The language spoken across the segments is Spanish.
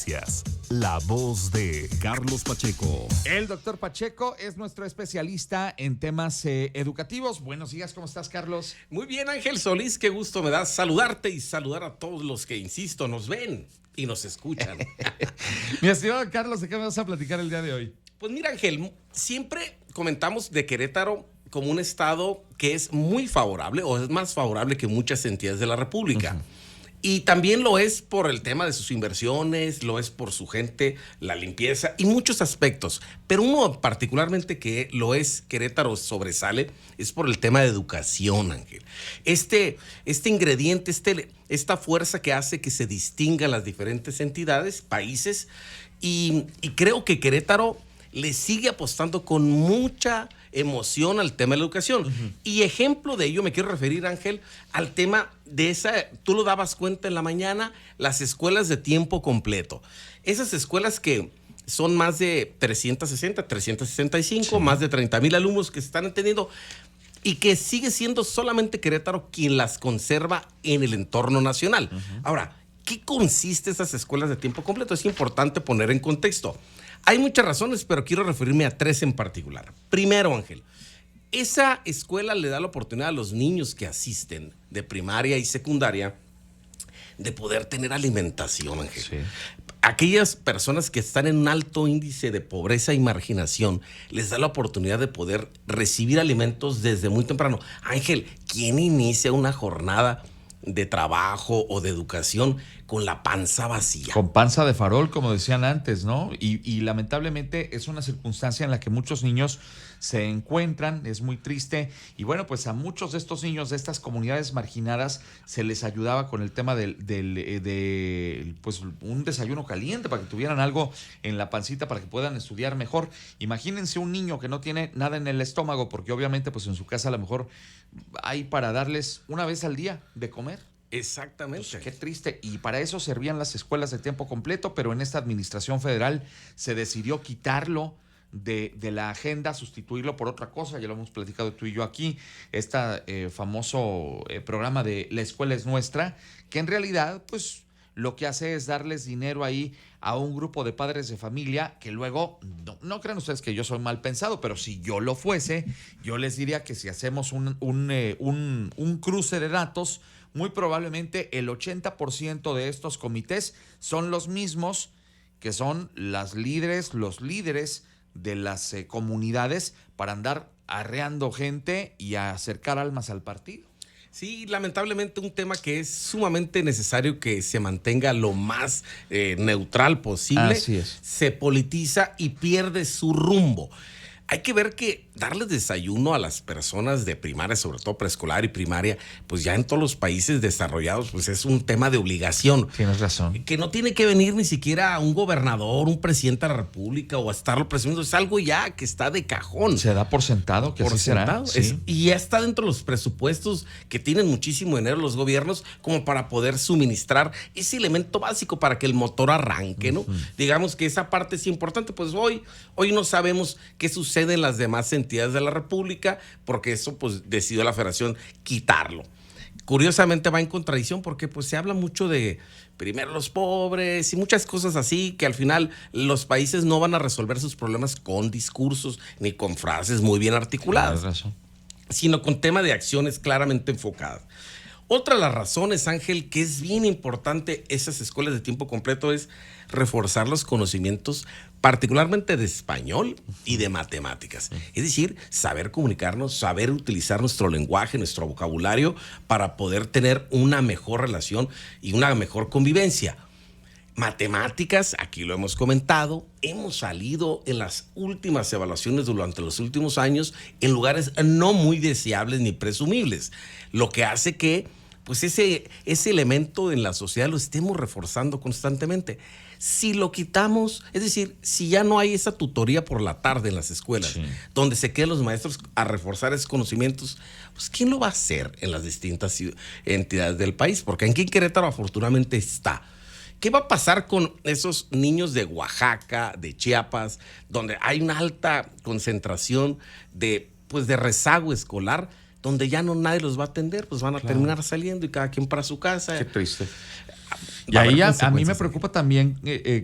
noticias. La voz de Carlos Pacheco. El doctor Pacheco es nuestro especialista en temas educativos. Buenos días, ¿cómo estás, Carlos? Muy bien, Ángel Solís, qué gusto me da saludarte y saludar a todos los que, insisto, nos ven y nos escuchan. Mi estimado Carlos, ¿de qué me vas a platicar el día de hoy? Pues mira, Ángel, siempre comentamos de Querétaro como un estado que es muy favorable o es más favorable que muchas entidades de la República. Uh-huh. Y también lo es por el tema de sus inversiones, lo es por su gente, la limpieza y muchos aspectos. Pero uno particularmente que lo es, Querétaro sobresale, es por el tema de educación, Ángel. Este ingrediente, esta fuerza que hace que se distingan las diferentes entidades, países, y creo que Querétaro le sigue apostando con mucha emoción al tema de la educación. Uh-huh. Y ejemplo de ello me quiero referir, Ángel, al tema de tú lo dabas cuenta en la mañana, las escuelas de tiempo completo. Esas escuelas que son más de 365, sí, más de 30,000 alumnos que se están atendiendo y que sigue siendo solamente Querétaro quien las conserva en el entorno nacional. Uh-huh. Ahora, ¿qué consiste esas escuelas de tiempo completo? Es importante poner en contexto. Hay muchas razones, pero quiero referirme a tres en particular. Primero, Ángel, esa escuela le da la oportunidad a los niños que asisten de primaria y secundaria de poder tener alimentación, Ángel. Sí. Aquellas personas que están en un alto índice de pobreza y marginación, les da la oportunidad de poder recibir alimentos desde muy temprano. Ángel, ¿quién inicia una jornada de trabajo o de educación con la panza vacía? Con panza de farol, como decían antes, ¿no? Y lamentablemente es una circunstancia en la que muchos niños se encuentran, es muy triste. Y bueno, pues a muchos de estos niños de estas comunidades marginadas se les ayudaba con el tema pues un desayuno caliente para que tuvieran algo en la pancita para que puedan estudiar mejor. Imagínense un niño que no tiene nada en el estómago, porque obviamente pues en su casa a lo mejor hay para darles una vez al día de comer. Exactamente. Pues qué triste. Y para eso servían las escuelas de tiempo completo, pero en esta administración federal se decidió quitarlo de la agenda, sustituirlo por otra cosa. Ya lo hemos platicado tú y yo aquí, famoso programa de La Escuela es Nuestra, que en realidad pues lo que hace es darles dinero ahí a un grupo de padres de familia que luego, no crean ustedes que yo soy mal pensado, pero si yo lo fuese, yo les diría que si hacemos un cruce de datos, muy probablemente el 80% de estos comités son los mismos que son los líderes de las comunidades para andar arreando gente y acercar almas al partido. Sí, lamentablemente un tema que es sumamente necesario que se mantenga lo más neutral posible. Así es. Se politiza y pierde su rumbo. Hay que ver que darles desayuno a las personas de primaria, sobre todo preescolar y primaria, pues ya en todos los países desarrollados, pues es un tema de obligación. Tienes razón. Que no tiene que venir ni siquiera un gobernador, un presidente de la República o a estarlo presionando. Es algo ya que está de cajón. Se da por sentado que por así sentado. será. Sí. Y ya está dentro de los presupuestos que tienen muchísimo dinero los gobiernos como para poder suministrar ese elemento básico para que el motor arranque, ¿no? Uh-huh. Digamos que esa parte es importante. Pues hoy no sabemos qué sucede en las demás entidades de la República, porque eso pues decidió la Federación quitarlo. Curiosamente va en contradicción porque pues se habla mucho de primero los pobres y muchas cosas así que al final los países no van a resolver sus problemas con discursos ni con frases muy bien articuladas, sino con tema de acciones claramente enfocadas. Otra de las razones, Ángel, que es bien importante esas escuelas de tiempo completo es reforzar los conocimientos, particularmente de español y de matemáticas. Es decir, saber comunicarnos, saber utilizar nuestro lenguaje, nuestro vocabulario para poder tener una mejor relación y una mejor convivencia. Matemáticas, aquí lo hemos comentado, hemos salido en las últimas evaluaciones durante los últimos años en lugares no muy deseables ni presumibles, lo que hace que pues ese elemento en la sociedad lo estemos reforzando constantemente. Si lo quitamos, es decir, si ya no hay esa tutoría por la tarde en las escuelas, sí, donde se quedan los maestros a reforzar esos conocimientos, pues ¿quién lo va a hacer en las distintas entidades del país? Porque aquí en Querétaro afortunadamente está. ¿Qué va a pasar con esos niños de Oaxaca, de Chiapas, donde hay una alta concentración de rezago escolar? donde ya no nadie los va a atender, pues van a terminar saliendo y cada quien para su casa. Qué triste. Y ahí a mí me preocupa también,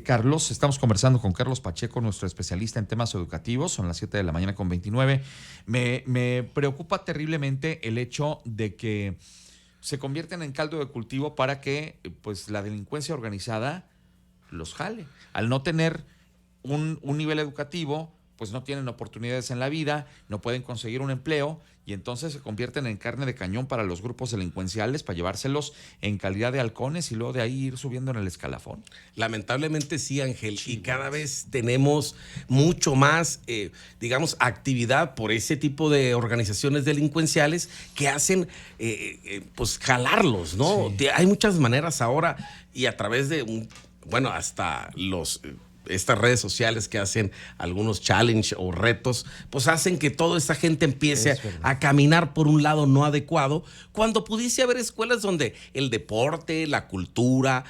Carlos, estamos conversando con Carlos Pacheco, nuestro especialista en temas educativos, son las 7 de la mañana con 29. Me preocupa terriblemente el hecho de que se convierten en caldo de cultivo para que pues la delincuencia organizada los jale. Al no tener un nivel educativo, pues no tienen oportunidades en la vida, no pueden conseguir un empleo y entonces se convierten en carne de cañón para los grupos delincuenciales para llevárselos en calidad de halcones y luego de ahí ir subiendo en el escalafón. Lamentablemente sí, Ángel, y cada vez tenemos mucho más, digamos, actividad por ese tipo de organizaciones delincuenciales que hacen, pues, jalarlos, ¿no? Sí. Hay muchas maneras ahora y a través de, bueno, hasta estas redes sociales que hacen algunos challenge o retos, pues hacen que toda esta gente empiece a caminar por un lado no adecuado, cuando pudiese haber escuelas donde el deporte, la cultura,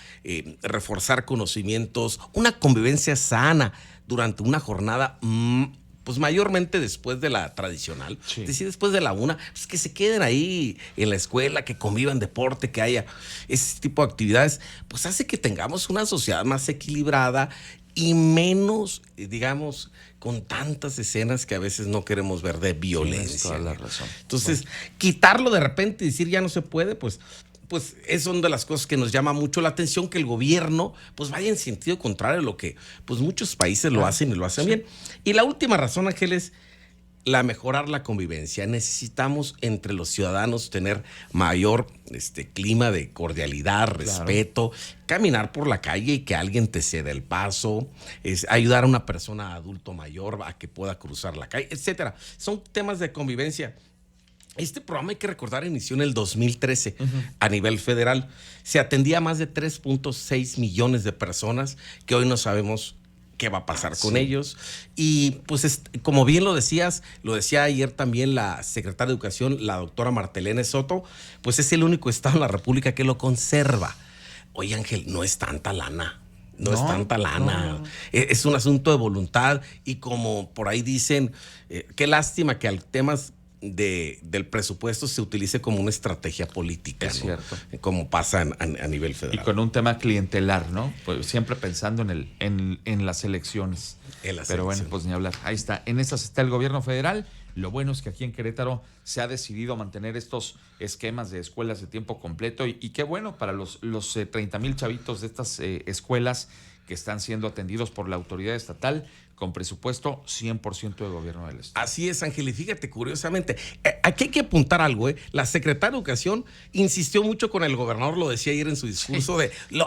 reforzar conocimientos, una convivencia sana durante una jornada, pues mayormente después de la tradicional, es decir, después de la 1, pues que se queden ahí en la escuela, que convivan deporte, que haya ese tipo de actividades, pues hace que tengamos una sociedad más equilibrada y menos, digamos, con tantas escenas que a veces no queremos ver de violencia. Toda la razón. Entonces, quitarlo de repente y decir ya no se puede, pues es una de las cosas que nos llama mucho la atención, que el gobierno pues vaya en sentido contrario a lo que pues muchos países lo hacen y lo hacen bien. Y la última razón, Ángel, es mejorar la convivencia. Necesitamos entre los ciudadanos tener mayor clima de cordialidad, respeto, caminar por la calle y que alguien te ceda el paso, ayudar a una persona adulto mayor a que pueda cruzar la calle, etcétera. Son temas de convivencia. Este programa, hay que recordar, inició en el 2013 a nivel federal. Se atendía a más de 3.6 millones de personas que hoy no sabemos qué va a pasar con ellos. Y pues como bien lo decías, lo decía ayer también la secretaria de Educación, la doctora Martelene Soto, pues es el único estado en la República que lo conserva. Oye, Ángel, no es tanta lana. No es tanta lana. No. Es un asunto de voluntad y como por ahí dicen, qué lástima que al temas del presupuesto se utilice como una estrategia política, es cierto, como pasa a nivel federal. Y con un tema clientelar, ¿no? Pues siempre pensando en las elecciones. Pero bueno, pues ni hablar. Ahí está. En esas está el gobierno federal. Lo bueno es que aquí en Querétaro se ha decidido mantener estos esquemas de escuelas de tiempo completo y qué bueno para los 30,000 chavitos de estas escuelas que están siendo atendidos por la autoridad estatal con presupuesto 100% del gobierno del estado. Así es, Ángel, y fíjate, curiosamente, aquí hay que apuntar algo, La secretaria de Educación insistió mucho con el gobernador, lo decía ayer en su discurso,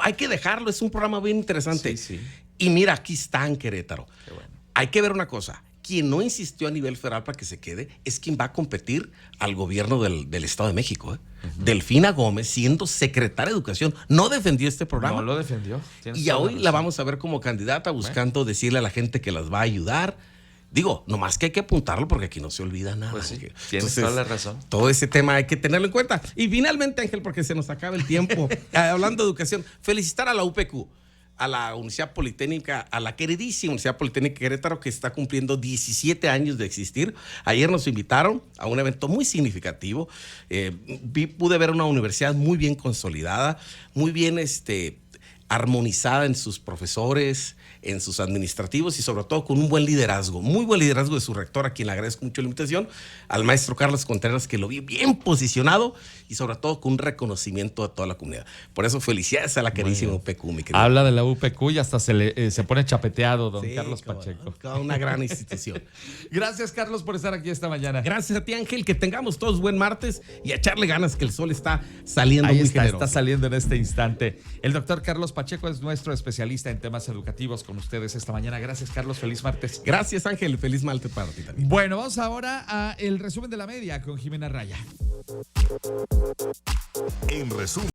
hay que dejarlo, es un programa bien interesante. Sí. Y mira, aquí está en Querétaro. Qué bueno. Hay que ver una cosa, quien no insistió a nivel federal para que se quede es quien va a competir al gobierno del Estado de México, Delfina Gómez, siendo secretaria de Educación, no defendió este programa. No lo defendió. Y hoy la vamos a ver como candidata buscando decirle a la gente que las va a ayudar. Digo, nomás que hay que apuntarlo porque aquí no se olvida nada. Pues sí, tienes toda la razón. Todo ese tema hay que tenerlo en cuenta. Y finalmente, Ángel, porque se nos acaba el tiempo, hablando de educación, felicitar a la UPQ, a la Universidad Politécnica, a la queridísima Universidad Politécnica de Querétaro, que está cumpliendo 17 años de existir. Ayer nos invitaron a un evento muy significativo. Pude ver una universidad muy bien consolidada, muy bien armonizada en sus profesores, en sus administrativos y sobre todo con un buen liderazgo, muy buen liderazgo de su rector, a quien le agradezco mucho la invitación, al maestro Carlos Contreras, que lo vi bien posicionado y sobre todo con un reconocimiento a toda la comunidad. Por eso felicidades a la queridísima UPQ, mi querido. Habla de la UPQ y hasta se pone chapeteado, don Carlos Pacheco. Una gran institución. Gracias, Carlos, por estar aquí esta mañana. Gracias a ti, Ángel, que tengamos todos buen martes y a echarle ganas, que el sol está saliendo muy generoso. Está saliendo en este instante. El doctor Carlos Pacheco es nuestro especialista en temas educativos con ustedes esta mañana. Gracias, Carlos. Feliz martes. Gracias, Ángel. Feliz martes para ti también. Bueno, vamos ahora a el resumen de la media con Jimena Raya. En resumen.